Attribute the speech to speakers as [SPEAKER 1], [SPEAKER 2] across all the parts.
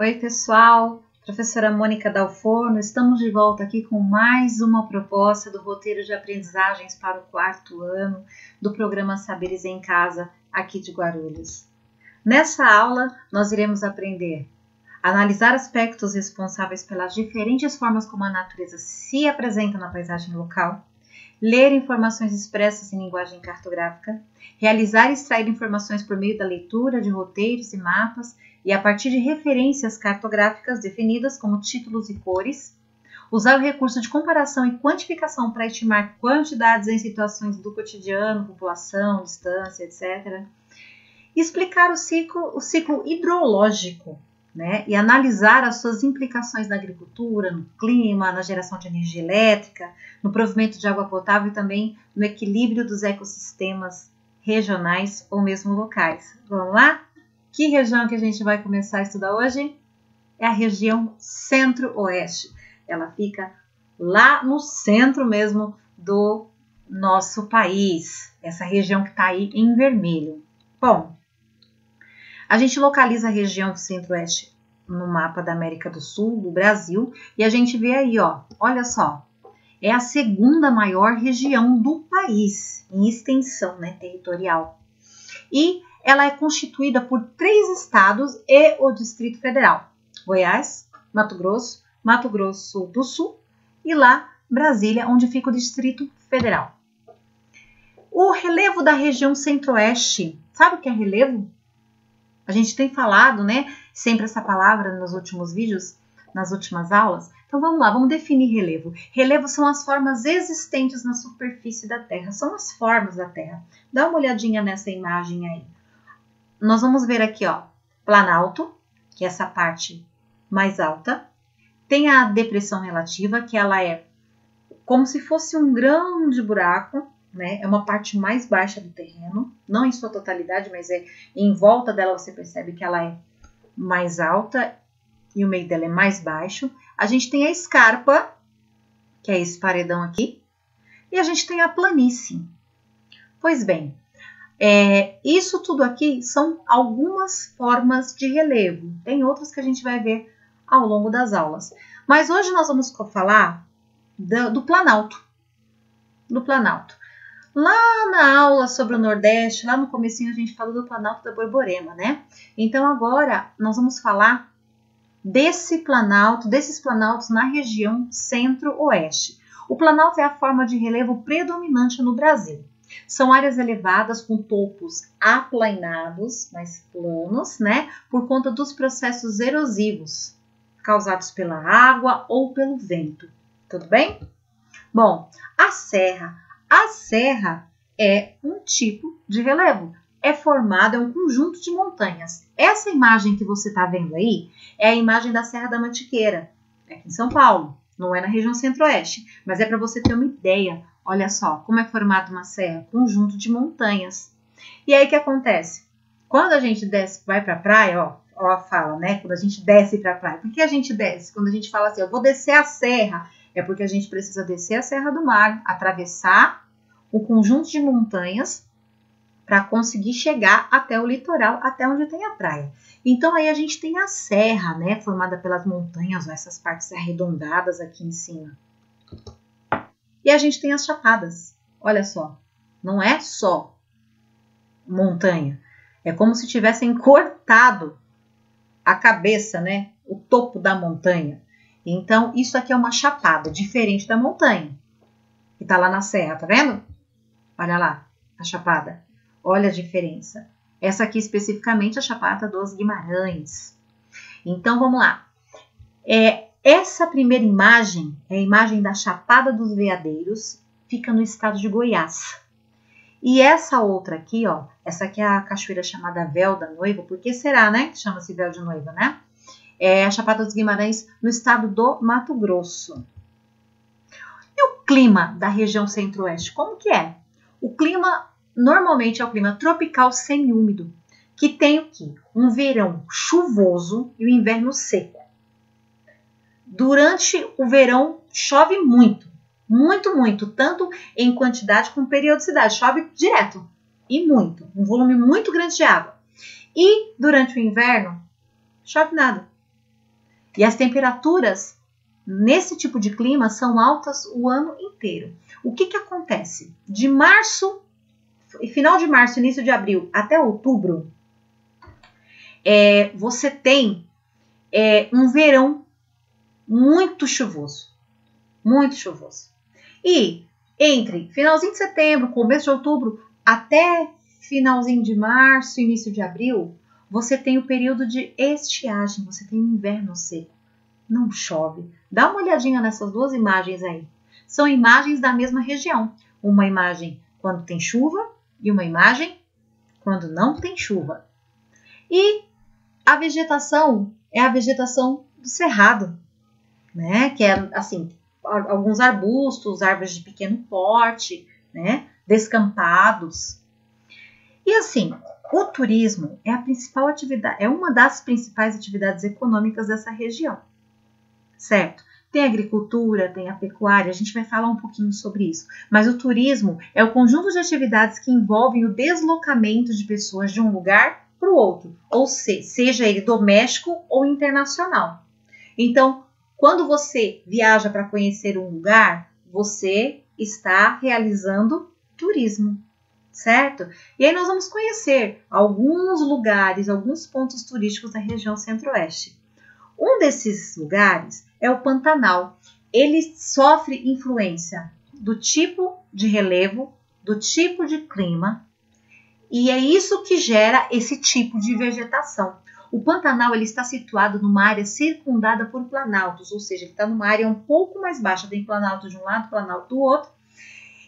[SPEAKER 1] Oi, pessoal, professora Mônica Dalforno, estamos de volta aqui com mais uma proposta do roteiro de aprendizagens para o 4º ano do programa Saberes em Casa, aqui de Guarulhos. Nessa aula, nós iremos aprender a analisar aspectos responsáveis pelas diferentes formas como a natureza se apresenta na paisagem local, ler informações expressas em linguagem cartográfica, realizar e extrair informações por meio da leitura de roteiros e mapas e a partir de referências cartográficas definidas como títulos e cores, usar o recurso de comparação e quantificação para estimar quantidades em situações do cotidiano, população, distância, etc. E explicar o ciclo hidrológico, né? E analisar as suas implicações na agricultura, no clima, na geração de energia elétrica, no provimento de água potável e também no equilíbrio dos ecossistemas regionais ou mesmo locais. Vamos lá? Que região que a gente vai começar a estudar hoje? É a região Centro-Oeste. Ela fica lá no centro mesmo do nosso país. Essa região que está aí em vermelho. Bom, a gente localiza a região Centro-Oeste no mapa da América do Sul, do Brasil, e a gente vê aí, ó, olha só, é a segunda maior região do país, em extensão, né, territorial. E ela é constituída por 3 estados e o Distrito Federal: Goiás, Mato Grosso do Sul e lá Brasília, onde fica o Distrito Federal. O relevo da região Centro-Oeste, sabe o que é relevo? A gente tem falado, né, sempre essa palavra nos últimos vídeos, nas últimas aulas. Então vamos lá, vamos definir relevo. Relevo são as formas existentes na superfície da Terra, são as formas da Terra. Dá uma olhadinha nessa imagem aí. Nós vamos ver aqui, ó, planalto, que é essa parte mais alta. Tem a depressão relativa, que ela é como se fosse um grão de buraco, né? É uma parte mais baixa do terreno, não em sua totalidade, mas em volta dela você percebe que ela é mais alta e o meio dela é mais baixo. A gente tem a escarpa, que é esse paredão aqui, e a gente tem a planície. Pois bem, isso tudo aqui são algumas formas de relevo. Tem outras que a gente vai ver ao longo das aulas. Mas hoje nós vamos falar do planalto. Do planalto. Lá na aula sobre o Nordeste, lá no comecinho a gente falou do planalto da Borborema, né? Então agora nós vamos falar desses planaltos na região Centro-Oeste. O planalto é a forma de relevo predominante no Brasil. São áreas elevadas com topos aplainados, mais planos, né? Por conta dos processos erosivos causados pela água ou pelo vento. Tudo bem? Bom, a serra é um tipo de relevo. É um conjunto de montanhas. Essa imagem que você está vendo aí é a imagem da Serra da Mantiqueira, aqui em São Paulo. Não é na região Centro-Oeste, mas é para você ter uma ideia. Olha só como é formada uma serra, conjunto de montanhas. E aí o que acontece? Quando a gente desce, vai para a praia, ó a fala, né? Quando a gente desce para a praia. Por que a gente desce? Quando a gente fala assim, eu vou descer a serra, é porque a gente precisa descer a Serra do Mar, atravessar o conjunto de montanhas para conseguir chegar até o litoral, até onde tem a praia. Então aí a gente tem a serra, né? Formada pelas montanhas, ó, essas partes arredondadas aqui em cima. E a gente tem as chapadas. Olha só, não é só montanha. É como se tivessem cortado a cabeça, né? O topo da montanha. Então, isso aqui é uma chapada, diferente da montanha, que tá lá na serra, tá vendo? Olha lá, a chapada. Olha a diferença. Essa aqui, especificamente, é a Chapada dos Guimarães. Então, vamos lá. Essa primeira imagem é a imagem da Chapada dos Veadeiros, fica no estado de Goiás. E essa outra aqui, ó, essa aqui é a cachoeira chamada Véu da Noiva. Por que será, né, que chama-se Véu de Noiva, né? É a Chapada dos Guimarães, no estado do Mato Grosso. E o clima da região Centro-Oeste, como que é? O clima, normalmente, é o clima tropical semiúmido, que tem o quê? Um verão chuvoso e o inverno seco. Durante o verão, chove muito, tanto em quantidade como periodicidade. Chove direto e muito, um volume muito grande de água. E durante o inverno, chove nada. E as temperaturas nesse tipo de clima são altas o ano inteiro. O que acontece? De março, final de março, início de abril até outubro, você tem um verão muito chuvoso. Muito chuvoso. E entre finalzinho de setembro, começo de outubro, até finalzinho de março, início de abril, você tem o período de estiagem, você tem o inverno seco. Não chove. Dá uma olhadinha nessas duas imagens aí. São imagens da mesma região. Uma imagem quando tem chuva e uma imagem quando não tem chuva. E a vegetação é a vegetação do cerrado, né? Que é assim, alguns arbustos, árvores de pequeno porte, né? Descampados. E assim, o turismo é a principal atividade, é uma das principais atividades econômicas dessa região, certo? Tem a agricultura, tem a pecuária, a gente vai falar um pouquinho sobre isso. Mas o turismo é o conjunto de atividades que envolvem o deslocamento de pessoas de um lugar para o outro, ou seja ele doméstico ou internacional. Então, quando você viaja para conhecer um lugar, você está realizando turismo, certo? E aí nós vamos conhecer alguns lugares, alguns pontos turísticos da região centro-oeste. Um desses lugares é o Pantanal. Ele sofre influência do tipo de relevo, do tipo de clima, e é isso que gera esse tipo de vegetação. O Pantanal ele está situado numa área circundada por planaltos, ou seja, ele está numa área um pouco mais baixa, tem planalto de um lado, planalto do outro,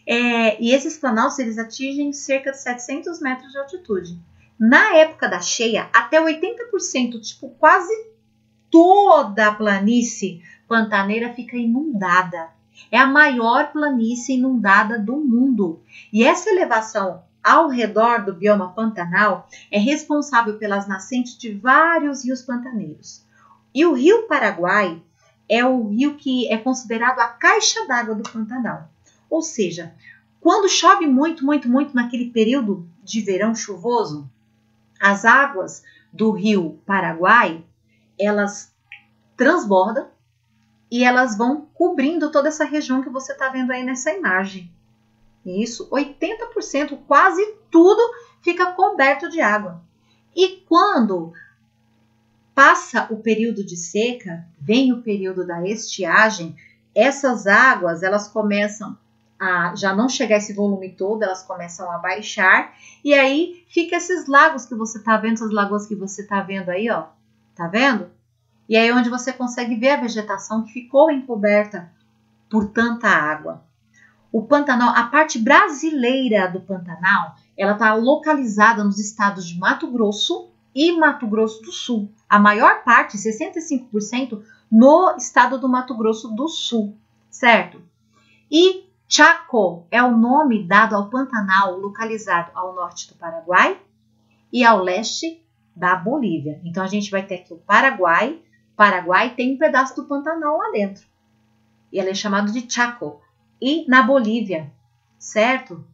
[SPEAKER 1] e esses planaltos eles atingem cerca de 700 metros de altitude. Na época da cheia, até 80%, tipo quase toda a planície pantaneira fica inundada. É a maior planície inundada do mundo. E essa elevação ao redor do bioma pantanal é responsável pelas nascentes de vários rios pantaneiros. E o Rio Paraguai é o rio que é considerado a caixa d'água do Pantanal. Ou seja, quando chove muito, muito, muito naquele período de verão chuvoso, as águas do Rio Paraguai, elas transbordam e elas vão cobrindo toda essa região que você está vendo aí nessa imagem. Isso, 80%, quase tudo fica coberto de água. E quando passa o período de seca, vem o período da estiagem, essas águas, elas começam a já não chegar a esse volume todo, elas começam a baixar, e aí fica esses lagos que você está vendo, essas lagoas que você está vendo aí, ó, tá vendo? E aí é onde você consegue ver a vegetação que ficou encoberta por tanta água. O Pantanal, a parte brasileira do Pantanal, ela está localizada nos estados de Mato Grosso e Mato Grosso do Sul. A maior parte, 65%, no estado do Mato Grosso do Sul, certo? E Chaco é o nome dado ao Pantanal localizado ao norte do Paraguai e ao leste da Bolívia. Então a gente vai ter aqui o Paraguai. Paraguai tem um pedaço do Pantanal lá dentro. E ele é chamado de Chaco. E na Bolívia, certo?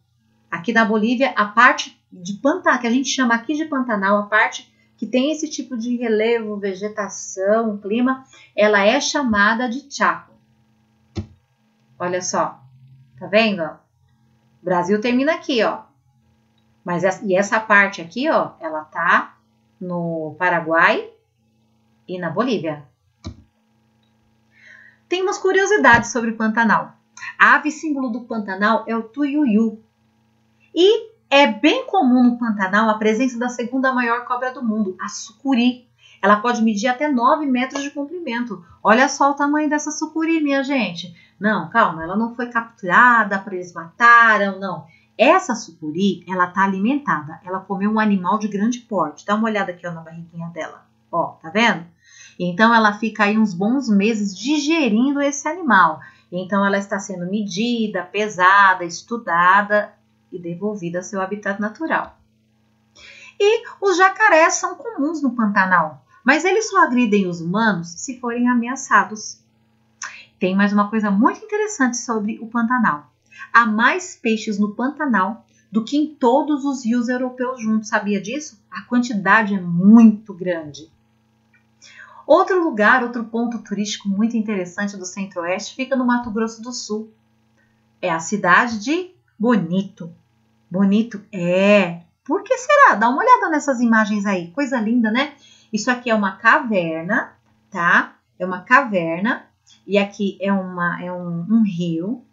[SPEAKER 1] Aqui na Bolívia, a parte de Pantanal, que a gente chama aqui de Pantanal, a parte que tem esse tipo de relevo, vegetação, clima, ela é chamada de Chaco. Olha só, tá vendo? O Brasil termina aqui, ó. Mas essa parte aqui, ó, ela tá no Paraguai e na Bolívia. Tem umas curiosidades sobre o Pantanal. A ave símbolo do Pantanal é o tuiuiu. E é bem comum no Pantanal a presença da segunda maior cobra do mundo, a sucuri. Ela pode medir até 9 metros de comprimento. Olha só o tamanho dessa sucuri, minha gente. Não, calma, ela não foi capturada, para eles mataram, não. Essa sucuri, ela tá alimentada. Ela comeu um animal de grande porte. Dá uma olhada aqui ó, na barriguinha dela. Ó, tá vendo? Então ela fica aí uns bons meses digerindo esse animal. Então ela está sendo medida, pesada, estudada e devolvida ao seu habitat natural. E os jacarés são comuns no Pantanal, mas eles só agridem os humanos se forem ameaçados. Tem mais uma coisa muito interessante sobre o Pantanal. Há mais peixes no Pantanal do que em todos os rios europeus juntos. Sabia disso? A quantidade é muito grande. Outro lugar, outro ponto turístico muito interessante do Centro-Oeste fica no Mato Grosso do Sul. É a cidade de Bonito. Bonito é. Por que será? Dá uma olhada nessas imagens aí. Coisa linda, né? Isso aqui é uma caverna, tá? É uma caverna. E aqui é um rio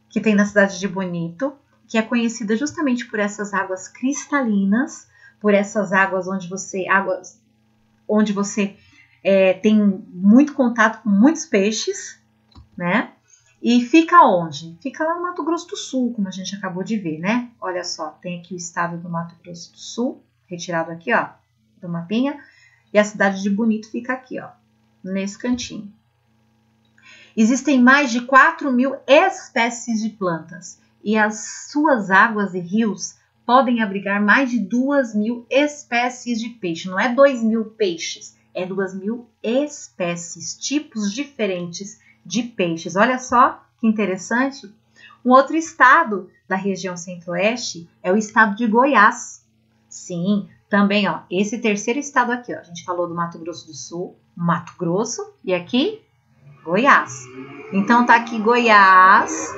[SPEAKER 1] que tem na cidade de Bonito, que é conhecida justamente por essas águas cristalinas, por essas águas onde você tem muito contato com muitos peixes, né? E fica onde? Fica lá no Mato Grosso do Sul, como a gente acabou de ver, né? Olha só, tem aqui o estado do Mato Grosso do Sul, retirado aqui, ó, do mapinha. E a cidade de Bonito fica aqui, ó, nesse cantinho. Existem mais de 4.000 espécies de plantas e as suas águas e rios podem abrigar mais de 2.000 espécies de peixe. Não é 2.000 peixes, é 2.000 espécies, tipos diferentes de peixes. Olha só que interessante. Um outro estado da região Centro-Oeste é o estado de Goiás. Sim, também, ó, esse terceiro estado aqui, ó, a gente falou do Mato Grosso do Sul, Mato Grosso, e aqui Goiás. Então tá aqui Goiás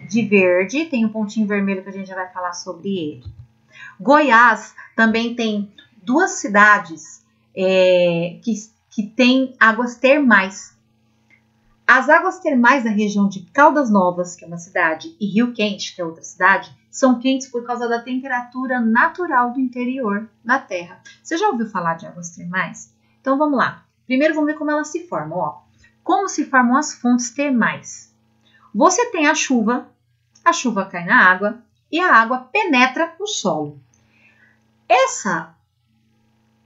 [SPEAKER 1] de verde, tem um pontinho vermelho que a gente já vai falar sobre ele. Goiás também tem duas cidades que têm águas termais. As águas termais da região de Caldas Novas, que é uma cidade, e Rio Quente, que é outra cidade, são quentes por causa da temperatura natural do interior da Terra. Você já ouviu falar de águas termais? Então vamos lá. Primeiro vamos ver como elas se formam, ó. Como se formam as fontes termais? Você tem a chuva cai na água e a água penetra no solo.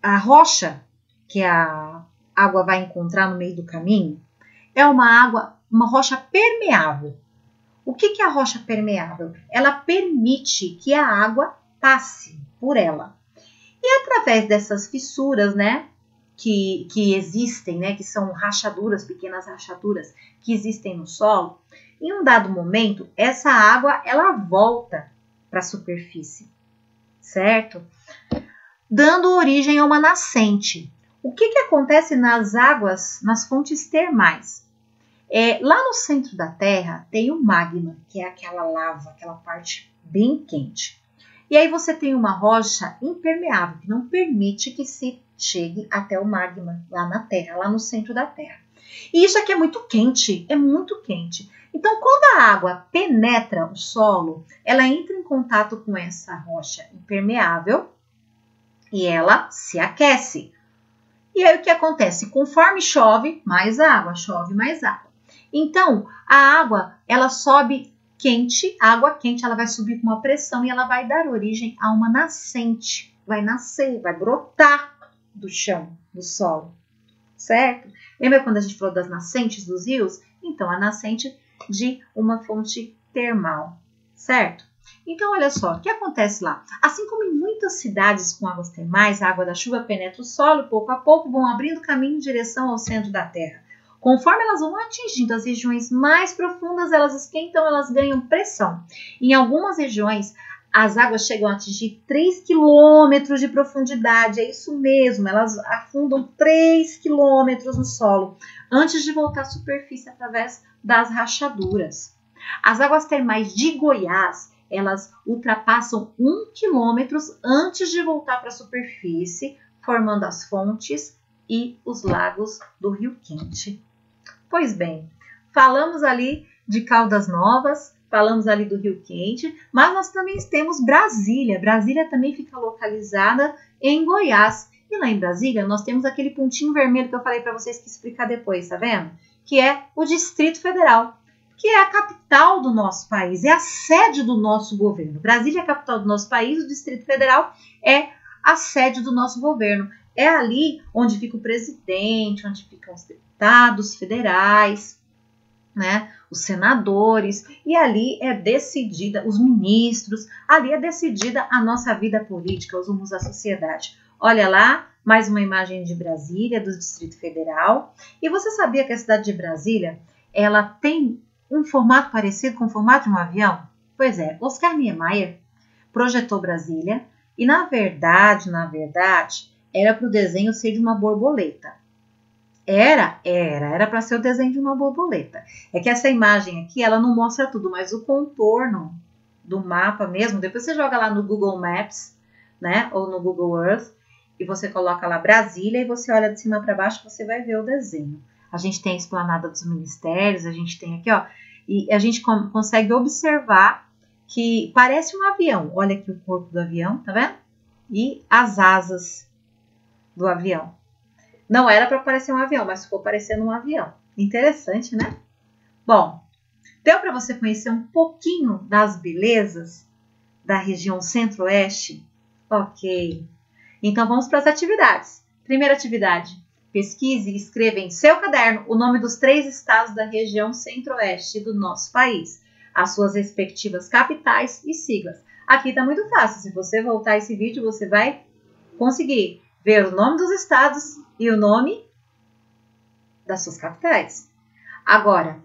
[SPEAKER 1] A rocha que a água vai encontrar no meio do caminho é uma rocha permeável. O que é a rocha permeável? Ela permite que a água passe por ela. E através dessas fissuras, né, que existem, né, que são rachaduras, pequenas rachaduras que existem no solo, em um dado momento, essa água ela volta para a superfície, certo? Dando origem a uma nascente. O que acontece nas águas, nas fontes termais? Lá no centro da Terra tem o magma, que é aquela lava, aquela parte bem quente. E aí você tem uma rocha impermeável, que não permite que se chegue até o magma lá na Terra, lá no centro da Terra. E isso aqui é muito quente, é muito quente. Então, quando a água penetra o solo, ela entra em contato com essa rocha impermeável e ela se aquece. E aí o que acontece? Conforme chove, mais água, chove mais água. Então, a água, ela sobe quente, a água quente, ela vai subir com uma pressão e ela vai dar origem a uma nascente. Vai nascer, vai brotar do chão, do solo, certo? Lembra quando a gente falou das nascentes dos rios? Então, a nascente de uma fonte termal, certo? Então, olha só, o que acontece lá? Assim como em muitas cidades com águas termais, a água da chuva penetra o solo, pouco a pouco vão abrindo caminho em direção ao centro da Terra. Conforme elas vão atingindo as regiões mais profundas, elas esquentam, elas ganham pressão. Em algumas regiões, as águas chegam a atingir 3 quilômetros de profundidade, é isso mesmo, elas afundam 3 quilômetros no solo, antes de voltar à superfície através das rachaduras. As águas termais de Goiás, elas ultrapassam 1 quilômetro antes de voltar para a superfície, formando as fontes e os lagos do Rio Quente. Pois bem, falamos ali de Caldas Novas, falamos ali do Rio Quente, mas nós também temos Brasília. Brasília também fica localizada em Goiás. E lá em Brasília nós temos aquele pontinho vermelho que eu falei para vocês que explicar depois, tá vendo? Que é o Distrito Federal, que é a capital do nosso país, é a sede do nosso governo. Brasília é a capital do nosso país, o Distrito Federal é a sede do nosso governo. É ali onde fica o presidente, onde ficam os deputados federais, né, os senadores, e ali é decidida, os ministros, ali é decidida a nossa vida política, os rumos da sociedade. Olha lá, mais uma imagem de Brasília, do Distrito Federal. E você sabia que a cidade de Brasília, ela tem um formato parecido com o formato de um avião? Pois é, Oscar Niemeyer projetou Brasília e, na verdade, era para o desenho ser de uma borboleta. Era para ser o desenho de uma borboleta. É que essa imagem aqui, ela não mostra tudo, mas o contorno do mapa mesmo, depois você joga lá no Google Maps, né, ou no Google Earth, e você coloca lá Brasília e você olha de cima para baixo, você vai ver o desenho. A gente tem a esplanada dos ministérios, a gente tem aqui, ó, e a gente consegue observar que parece um avião. Olha aqui o corpo do avião, tá vendo? E as asas do avião. Não era para parecer um avião, mas ficou parecendo um avião. Interessante, né? Bom, deu para você conhecer um pouquinho das belezas da região centro-oeste? Ok. Então vamos para as atividades. Primeira atividade. Pesquise e escreva em seu caderno o nome dos 3 estados da região centro-oeste do nosso país, as suas respectivas capitais e siglas. Aqui está muito fácil. Se você voltar esse vídeo, você vai conseguir ver o nome dos estados e o nome das suas capitais. Agora,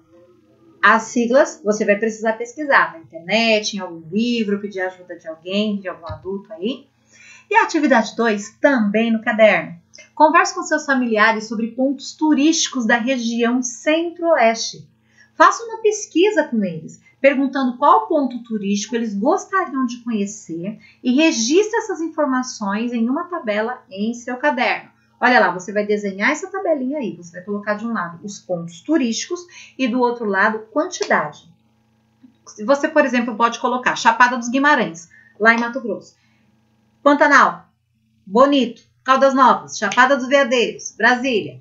[SPEAKER 1] as siglas você vai precisar pesquisar na internet, em algum livro, pedir ajuda de alguém, de algum adulto aí. E a atividade 2, também no caderno. Converse com seus familiares sobre pontos turísticos da região centro-oeste. Faça uma pesquisa com eles, perguntando qual ponto turístico eles gostariam de conhecer e registre essas informações em uma tabela em seu caderno. Olha lá, você vai desenhar essa tabelinha aí. Você vai colocar de um lado os pontos turísticos e do outro lado quantidade. Você, por exemplo, pode colocar Chapada dos Guimarães, lá em Mato Grosso. Pantanal, Bonito, Caldas Novas, Chapada dos Veadeiros, Brasília.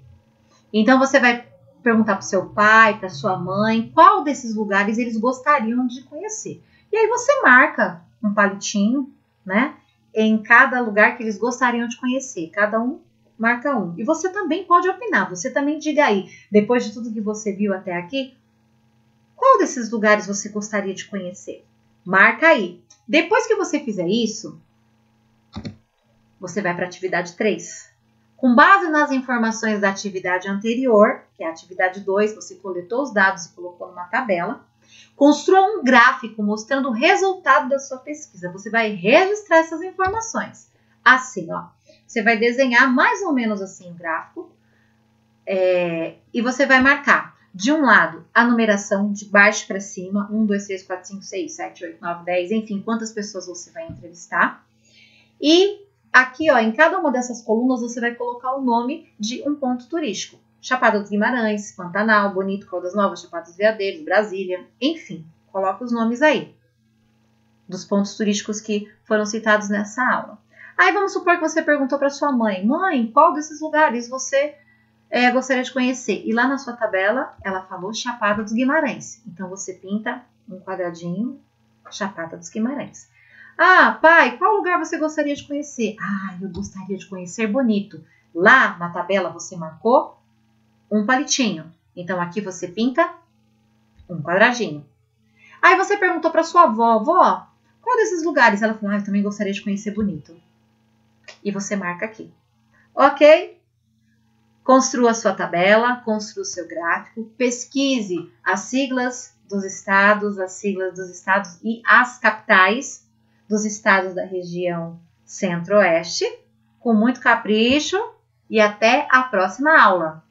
[SPEAKER 1] Então você vai perguntar para o seu pai, para sua mãe, qual desses lugares eles gostariam de conhecer. E aí você marca um palitinho, né, em cada lugar que eles gostariam de conhecer. Cada um marca um. E você também pode opinar, você também diga aí, depois de tudo que você viu até aqui, qual desses lugares você gostaria de conhecer? Marca aí. Depois que você fizer isso, você vai para a atividade 3. Com base nas informações da atividade anterior, que é a atividade 2, você coletou os dados e colocou numa tabela, construa um gráfico mostrando o resultado da sua pesquisa. Você vai registrar essas informações. Assim, ó. Você vai desenhar mais ou menos assim o gráfico e você vai marcar, de um lado, a numeração de baixo para cima, 1, 2, 3, 4, 5, 6, 7, 8, 9, 10, enfim, quantas pessoas você vai entrevistar. E aqui, ó, em cada uma dessas colunas, você vai colocar o nome de um ponto turístico. Chapada dos Guimarães, Pantanal, Bonito, Caldas Novas, Chapada dos Veadeiros, Brasília, enfim, coloca os nomes aí dos pontos turísticos que foram citados nessa aula. Aí vamos supor que você perguntou para sua mãe, mãe, qual desses lugares você gostaria de conhecer? E lá na sua tabela, ela falou Chapada dos Guimarães. Então você pinta um quadradinho, Chapada dos Guimarães. Ah, pai, qual lugar você gostaria de conhecer? Ah, eu gostaria de conhecer Bonito. Lá na tabela você marcou um palitinho. Então aqui você pinta um quadradinho. Aí você perguntou para sua avó, vó, qual desses lugares? Ela falou, eu também gostaria de conhecer Bonito. E você marca aqui. Ok? Construa a sua tabela, construa o seu gráfico, pesquise as siglas dos estados e as capitais dos estados da região centro-oeste, com muito capricho, e até a próxima aula.